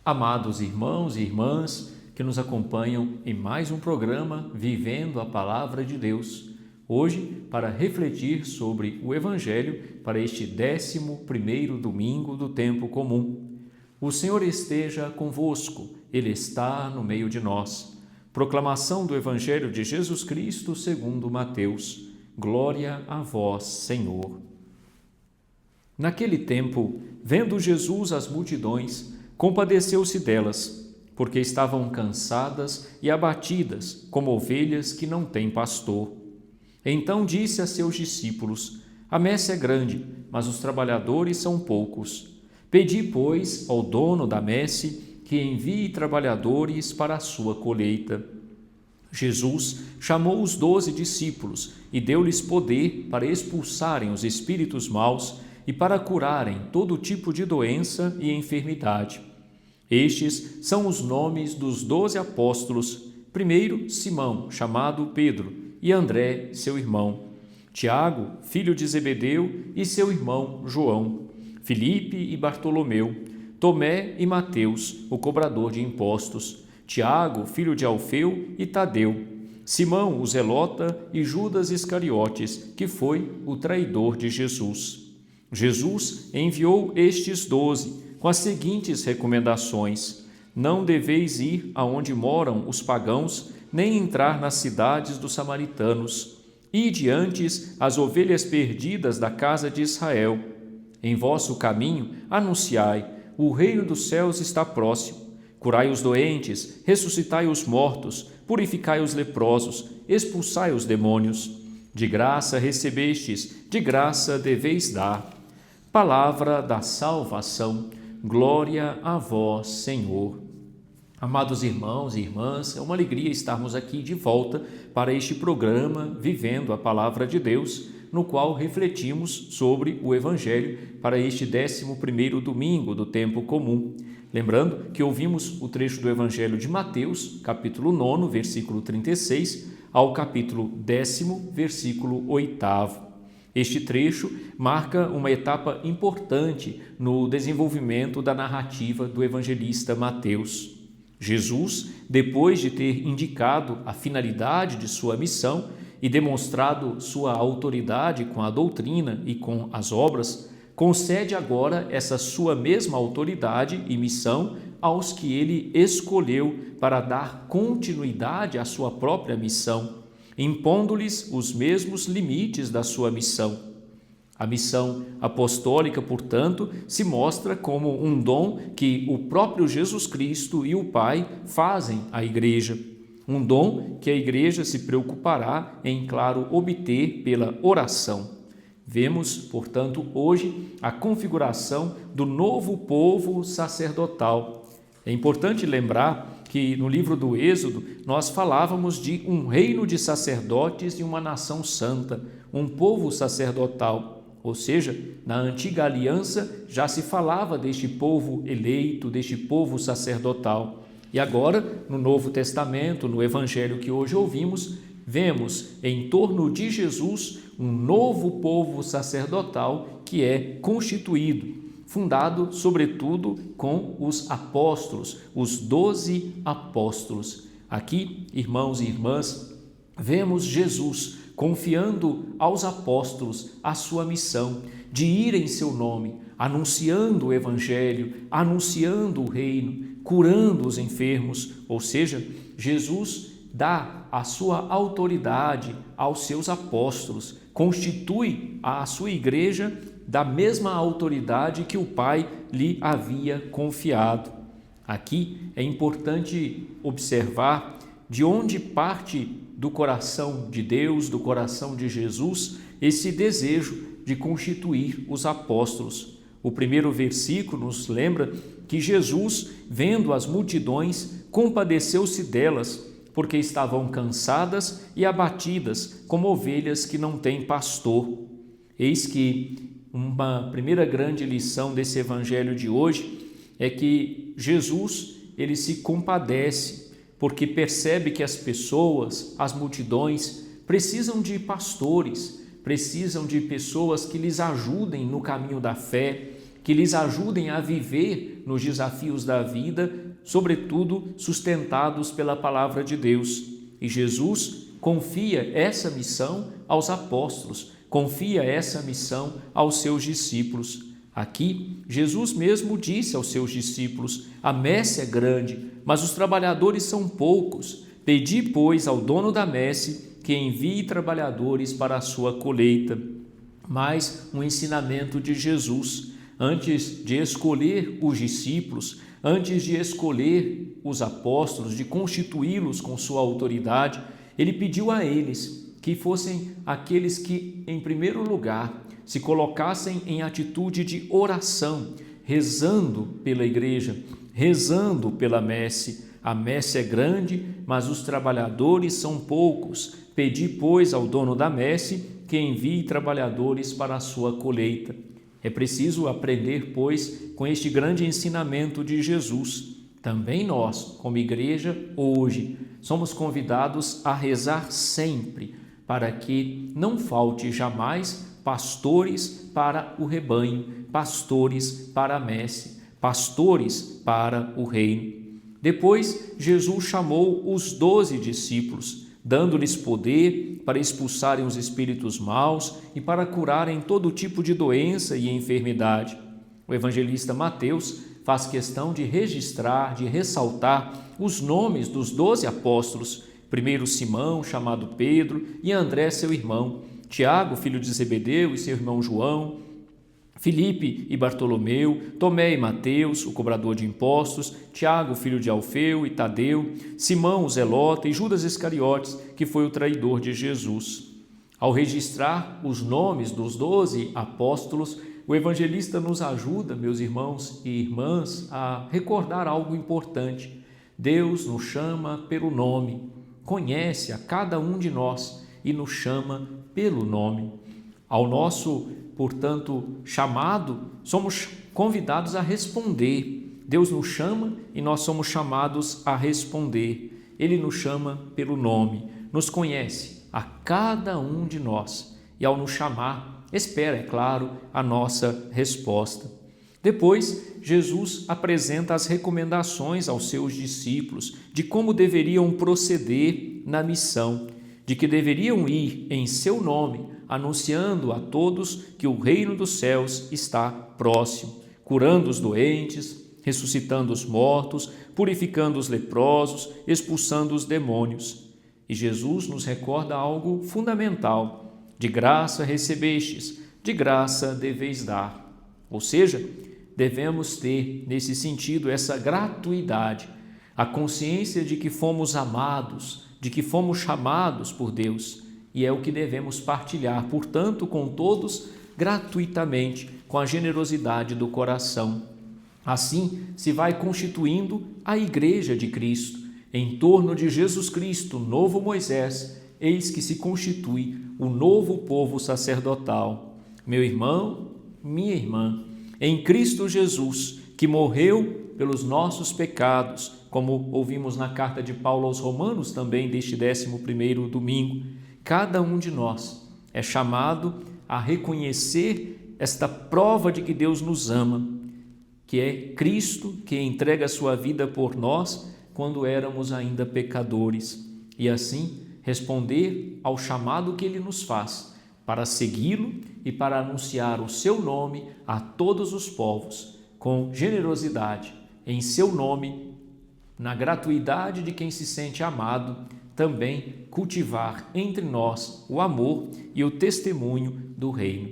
Amados irmãos e irmãs que nos acompanham em mais um programa Vivendo a Palavra de Deus, hoje para refletir sobre o Evangelho para este 11º domingo do tempo comum. O Senhor esteja convosco, Ele está no meio de nós. Proclamação do Evangelho de Jesus Cristo segundo Mateus. Glória a vós, Senhor. Naquele tempo, vendo Jesus as multidões, compadeceu-se delas, porque estavam cansadas e abatidas, como ovelhas que não têm pastor. Então disse a seus discípulos: A messe é grande, mas os trabalhadores são poucos. Pedi, pois, ao dono da messe que envie trabalhadores para a sua colheita. Jesus chamou os 12 discípulos e deu-lhes poder para expulsarem os espíritos maus e para curarem todo tipo de doença e enfermidade. Estes são os nomes dos 12 apóstolos: primeiro, Simão, chamado Pedro, e André, seu irmão; Tiago, filho de Zebedeu, e seu irmão João; Filipe e Bartolomeu; Tomé e Mateus, o cobrador de impostos; Tiago, filho de Alfeu, e Tadeu; Simão, o zelota, e Judas Iscariotes, que foi o traidor de Jesus. Jesus enviou estes 12 com as seguintes recomendações: Não deveis ir aonde moram os pagãos, nem entrar nas cidades dos samaritanos. Ide antes as ovelhas perdidas da casa de Israel. Em vosso caminho anunciai: o reino dos céus está próximo. Curai os doentes, ressuscitai os mortos, purificai os leprosos, expulsai os demônios. De graça recebestes, de graça deveis dar. Palavra da salvação. Glória a vós, Senhor. Amados irmãos e irmãs, é uma alegria estarmos aqui de volta para este programa Vivendo a Palavra de Deus, no qual refletimos sobre o Evangelho para este 11º domingo do tempo comum. Lembrando que ouvimos o trecho do Evangelho de Mateus, capítulo 9, versículo 36, ao capítulo 10, versículo 8. Este trecho marca uma etapa importante no desenvolvimento da narrativa do evangelista Mateus. Jesus, depois de ter indicado a finalidade de sua missão e demonstrado sua autoridade com a doutrina e com as obras, concede agora essa sua mesma autoridade e missão aos que ele escolheu para dar continuidade à sua própria missão, impondo-lhes os mesmos limites da sua missão. A missão apostólica, portanto, se mostra como um dom que o próprio Jesus Cristo e o Pai fazem à Igreja. Um dom que a Igreja se preocupará em, claro, obter pela oração. Vemos, portanto, hoje a configuração do novo povo sacerdotal. É importante lembrar que no livro do Êxodo nós falávamos de um reino de sacerdotes e uma nação santa, um povo sacerdotal. Ou seja, na antiga aliança já se falava deste povo eleito, deste povo sacerdotal. E agora, no Novo Testamento, no Evangelho que hoje ouvimos, vemos em torno de Jesus um novo povo sacerdotal que é constituído, fundado, sobretudo, com os apóstolos, os 12 apóstolos. Aqui, irmãos e irmãs, vemos Jesus confiando aos apóstolos a sua missão de ir em seu nome, anunciando o Evangelho, anunciando o reino, curando os enfermos. Ou seja, Jesus dá a sua autoridade aos seus apóstolos, constitui a sua igreja da mesma autoridade que o Pai lhe havia confiado. Aqui é importante observar de onde parte do coração de Deus, do coração de Jesus, esse desejo de constituir os apóstolos. O primeiro versículo nos lembra que Jesus, vendo as multidões, compadeceu-se delas, porque estavam cansadas e abatidas, como ovelhas que não têm pastor. Eis que uma primeira grande lição desse evangelho de hoje é que Jesus, ele se compadece, porque percebe que as pessoas, as multidões, precisam de pastores, precisam de pessoas que lhes ajudem no caminho da fé, que lhes ajudem a viver nos desafios da vida, sobretudo sustentados pela palavra de Deus. E Jesus confia essa missão aos apóstolos, confia essa missão aos seus discípulos. Aqui, Jesus mesmo disse aos seus discípulos: a messe é grande, mas os trabalhadores são poucos. Pedi, pois, ao dono da messe que envie trabalhadores para a sua colheita. Mais um ensinamento de Jesus. Antes de escolher os discípulos, antes de escolher os apóstolos, de constituí-los com sua autoridade, ele pediu a eles que fossem aqueles que, em primeiro lugar, se colocassem em atitude de oração, rezando pela igreja, rezando pela messe. A messe é grande, mas os trabalhadores são poucos. Pedi, pois, ao dono da messe que envie trabalhadores para a sua colheita. É preciso aprender, pois, com este grande ensinamento de Jesus. Também nós, como igreja, hoje, somos convidados a rezar sempre, para que não falte jamais pastores para o rebanho, pastores para a messe, pastores para o reino. Depois, Jesus chamou os 12 discípulos, dando-lhes poder para expulsarem os espíritos maus e para curarem todo tipo de doença e enfermidade. O evangelista Mateus faz questão de registrar, de ressaltar os nomes dos 12 apóstolos, primeiro Simão, chamado Pedro, e André, seu irmão, Tiago, filho de Zebedeu, e seu irmão João, Filipe e Bartolomeu, Tomé e Mateus, o cobrador de impostos, Tiago, filho de Alfeu e Tadeu, Simão, o zelota, e Judas Iscariotes, que foi o traidor de Jesus. Ao registrar os nomes dos 12 apóstolos, o evangelista nos ajuda, meus irmãos e irmãs, a recordar algo importante. Deus nos chama pelo nome, conhece a cada um de nós e nos chama pelo nome. Ao nosso, portanto, chamado, somos convidados a responder. Deus nos chama e nós somos chamados a responder. Ele nos chama pelo nome, nos conhece a cada um de nós e, ao nos chamar, espera, é claro, a nossa resposta. Depois, Jesus apresenta as recomendações aos seus discípulos de como deveriam proceder na missão, de que deveriam ir em seu nome, anunciando a todos que o reino dos céus está próximo, curando os doentes, ressuscitando os mortos, purificando os leprosos, expulsando os demônios. E Jesus nos recorda algo fundamental: de graça recebestes, de graça deveis dar. Ou seja, devemos ter, nesse sentido, essa gratuidade, a consciência de que fomos amados, de que fomos chamados por Deus, e é o que devemos partilhar, portanto, com todos, gratuitamente, com a generosidade do coração. Assim se vai constituindo a Igreja de Cristo. Em torno de Jesus Cristo, novo Moisés, eis que se constitui o novo povo sacerdotal. Meu irmão, minha irmã, em Cristo Jesus, que morreu pelos nossos pecados, como ouvimos na carta de Paulo aos Romanos, também deste 11º domingo, cada um de nós é chamado a reconhecer esta prova de que Deus nos ama, que é Cristo que entrega a sua vida por nós quando éramos ainda pecadores, e assim responder ao chamado que Ele nos faz para segui-lo e para anunciar o seu nome a todos os povos, com generosidade, em seu nome, na gratuidade de quem se sente amado, também cultivar entre nós o amor e o testemunho do reino.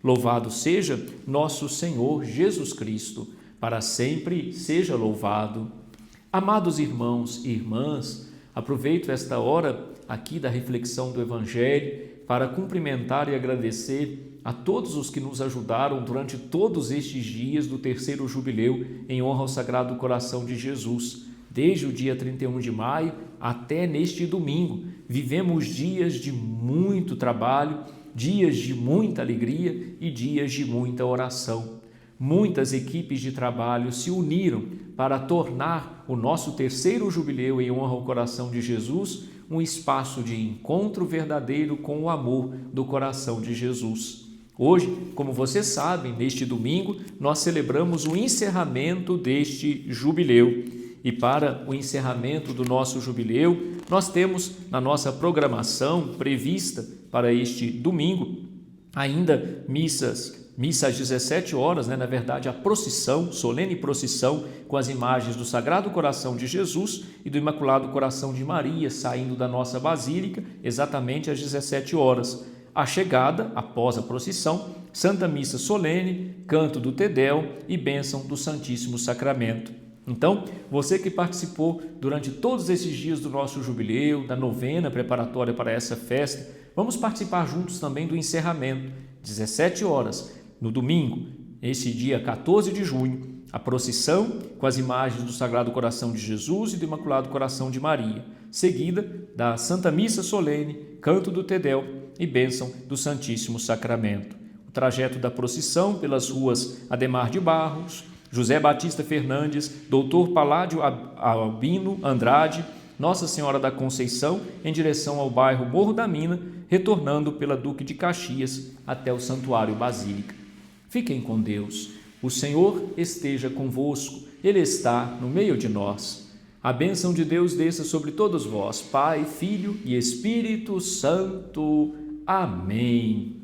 Louvado seja nosso Senhor Jesus Cristo, para sempre seja louvado. Amados irmãos e irmãs, aproveito esta hora aqui da reflexão do Evangelho para cumprimentar e agradecer a todos os que nos ajudaram durante todos estes dias do 3º Jubileu em honra ao Sagrado Coração de Jesus. Desde o dia 31 de maio até neste domingo, vivemos dias de muito trabalho, dias de muita alegria e dias de muita oração. Muitas equipes de trabalho se uniram para tornar o nosso 3º Jubileu em honra ao Coração de Jesus um espaço de encontro verdadeiro com o amor do coração de Jesus. Hoje, como vocês sabem, neste domingo, nós celebramos o encerramento deste jubileu. E para o encerramento do nosso jubileu, nós temos na nossa programação prevista para este domingo ainda missa às 17 horas, na verdade a procissão, solene procissão com as imagens do Sagrado Coração de Jesus e do Imaculado Coração de Maria saindo da nossa basílica exatamente às 17 horas. A chegada, após a procissão, Santa Missa solene, canto do Te-Deum e bênção do Santíssimo Sacramento. Então, você que participou durante todos esses dias do nosso jubileu, da novena preparatória para essa festa, vamos participar juntos também do encerramento, 17 horas, no domingo, esse dia 14 de junho, a procissão com as imagens do Sagrado Coração de Jesus e do Imaculado Coração de Maria, seguida da Santa Missa solene, canto do Te-Deum e bênção do Santíssimo Sacramento. O trajeto da procissão pelas ruas Ademar de Barros, José Batista Fernandes, Doutor Paládio Albino Andrade, Nossa Senhora da Conceição, em direção ao bairro Morro da Mina, retornando pela Duque de Caxias até o Santuário Basílica. Fiquem com Deus. O Senhor esteja convosco. Ele está no meio de nós. A bênção de Deus desça sobre todos vós, Pai, Filho e Espírito Santo. Amém.